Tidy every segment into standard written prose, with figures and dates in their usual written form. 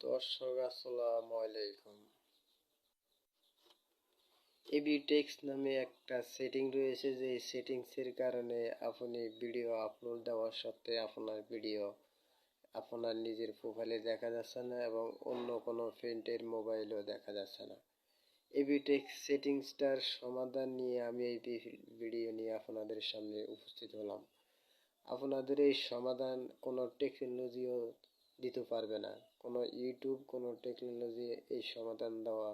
দর্শক আসসালামু আলাইকুম। এবি টেক্সট নামে একটা সেটিং রয়েছে, যে সেটিংসের কারণে আপনি ভিডিও আপলোড দেওয়ার সত্ত্বে আপনার ভিডিও আপনার নিজের প্রোফাইলে দেখা যাচ্ছে না এবং অন্য কোনো ফ্রেন্ডের মোবাইলেও দেখা যাচ্ছে না। এবি টেক্সট সেটিংসটার সমাধান নিয়ে আমি এই ভিডিও নিয়ে আপনাদের সামনে উপস্থিত হলাম। আপনাদের এই সমাধান কোনো টেকনোলজিও দিতে পারবে না, কোনো ইউটিউব, কোনো টেকনোলজি এই সমাধান দেওয়া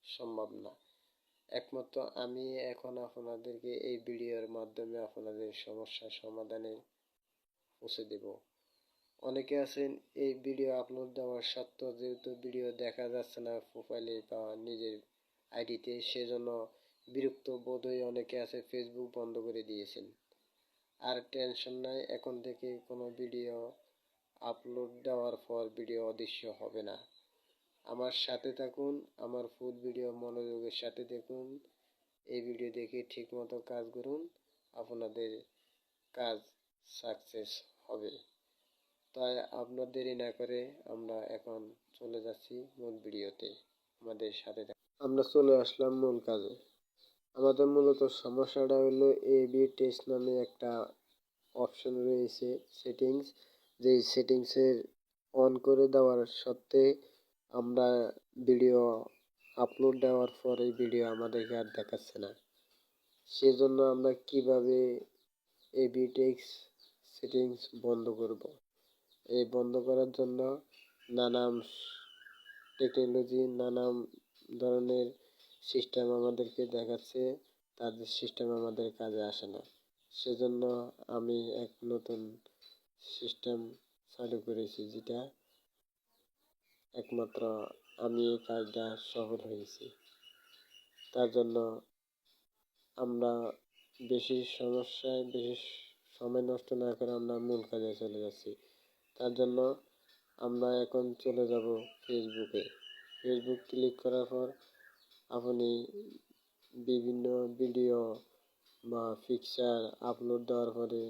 সম্ভব না। একমাত্র আমি এখন আপনাদেরকে এই ভিডিওর মাধ্যমে আপনাদের সমস্যার সমাধানে পৌঁছে দেব। অনেকে আছেন এই ভিডিও আপলোড দেওয়ার সত্ত্বেও যেহেতু ভিডিও দেখা যাচ্ছে না প্রোফাইলে বা নিজের আইডিতে, সেজন্য বিরক্ত বোধ হয়ে অনেকে আছে ফেসবুক বন্ধ করে দিয়েছেন। আর টেনশন নাই, এখন থেকে কোনো ভিডিও আপলোড দেওয়ার পর ভিডিও অদৃশ্য হবে না। আমার সাথে থাকুন, আমার ফুল ভিডিও মনোযোগের সাথে দেখুন। এই ভিডিও দেখে ঠিকমতো কাজ করুন, আপনাদের কাজ সাকসেস হবে। তাই আপনার দেরি না করে আমরা এখন চলে যাচ্ছি মূল ভিডিওতে। আমাদের সাথে আমরা চলে আসলাম মূল কাজে। আমাদের মূলত সমস্যাটা হলো এবি টেক্সট নামে একটা অপশন রয়েছে সেটিংস, যেই সেটিংসের অন করে দেওয়ার সত্ত্বে আমরা ভিডিও আপলোড দেওয়ার পর এই ভিডিও আমাদেরকে আর দেখাচ্ছে না। সেজন্য আমরা কিভাবে এবি টেক্সট সেটিংস বন্ধ করব। এই বন্ধ করার জন্য নানান টেকনোলজি, নানান ধরনের সিস্টেম আমাদেরকে দেখাচ্ছে, তাদের সিস্টেম আমাদের কাজে আসে না। সেজন্য আমি এক নতুন সিস্টেম চালু করেছি, যেটা একমাত্র আমি এই কাজটা সফল হয়েছি। তার জন্য আমরা বেশি সময় নষ্ট না করে আমরা মূল কাজে চলে যাচ্ছি। তার জন্য আমরা এখন চলে যাব ফেসবুকে। ফেসবুক ক্লিক করার পর আপনি বিভিন্ন ভিডিও বা পিকচার আপলোড দেওয়ার পরে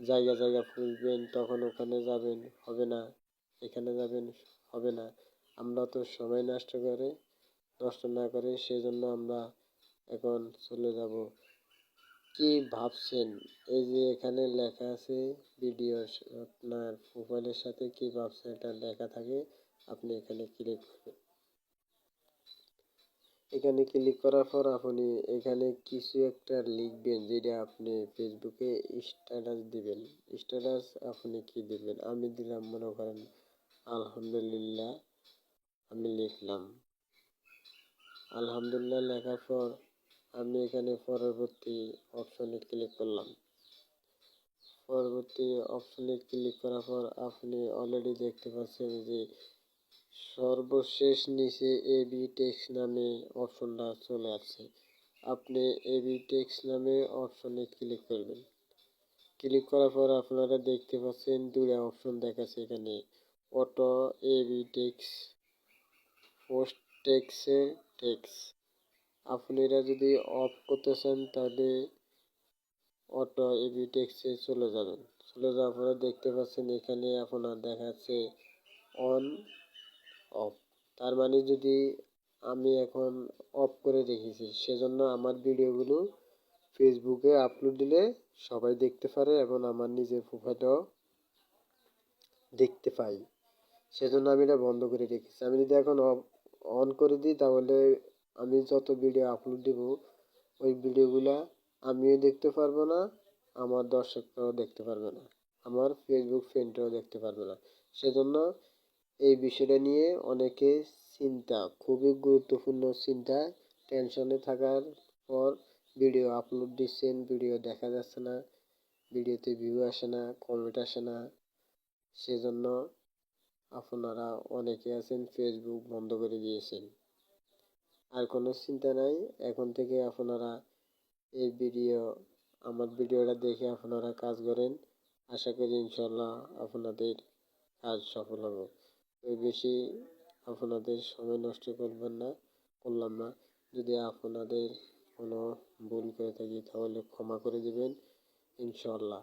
জায়গা খুঁজবেন, তখন ওখানে যাবেন, হবে না, এখানে যাবেন, হবে না। আমরা তো সময় নষ্ট না করে সেজন্য আমরা এখন চলে যাব। কি ভাবছেন? এই যে এখানে লেখা আছে ভিডিও, আপনার প্রোফাইলের সাথে কি ভাবছেন এটা লেখা থাকে, আপনি এখানে ক্লিক করবেন। এখানে ক্লিক করার পর আপনি এখানে কিছু একটা লিখবেন, যেটা আপনি ফেসবুকে স্ট্যাটাস দিবেন। স্ট্যাটাস আপনি কি দিবেন? আমি দিলাম, মনে করেন আলহামদুলিল্লাহ। আমি লিখলাম আলহামদুলিল্লাহ। লেখার পর আমি এখানে পরবর্তী অপশনে ক্লিক করলাম। পরবর্তী অপশনে ক্লিক করার পর আপনি অলরেডি দেখতে পাচ্ছেন যে সর্বশেষ নিচে এবি টেক্সট নামে অপশনটা চলে আসছে। আপনি এবি টেক্সট নামে অপশনে ক্লিক করবেন। ক্লিক করার পর আপনারা দেখতে পাচ্ছেন দুটো অপশন দেখাচ্ছে এখানে, অটো এবি টেক্সট, পোস্ট টেক্সটের টেক্সট। আপনারা যদি অফ করতে চান তাহলে অটো এবি টেক্সটে চলে যাবেন। চলে যাওয়ার পরে দেখতে পাচ্ছেন এখানে আপনার দেখাচ্ছে অন অফ। তার মানে যদি আমি এখন অফ করে রেখেছি, সেজন্য আমার ভিডিওগুলো ফেসবুকে আপলোড দিলে সবাই দেখতে পারে এবং আমার নিজের প্রোফাইলও দেখতে পাই। সেজন্য আমি এটা বন্ধ করে রেখেছি। আমি যদি এখন অন করে দিই, তাহলে আমি যত ভিডিও আপলোড দেব ওই ভিডিওগুলা আমিও দেখতে পারবো না, আমার দর্শকরাও দেখতে পারবে না, আমার ফেসবুক ফ্রেন্ডরাও দেখতে পারবে না। সেজন্য এই বিষয়টা নিয়ে অনেকে খুবই গুরুত্বপূর্ণ চিন্তা, টেনশনে থাকার পর ভিডিও আপলোড দিচ্ছেন, ভিডিও দেখা যাচ্ছে না, ভিডিওতে ভিউ আসে না, কমেন্ট আসে না। সেজন্য আপনারা অনেকে আছেন ফেসবুক বন্ধ করে দিয়েছেন। আর কোনো চিন্তা নাই, এখন থেকে আপনারা আমার ভিডিওটা দেখে আপনারা কাজ করেন। আশা করি ইনশাল্লাহ আপনাদের কাজ সফল হবে। বেশি আপনাদের সময় নষ্ট করলাম না। যদি আপনাদের কোনো ভুল করে থাকি তাহলে ক্ষমা করে দিবেন ইনশাল্লাহ।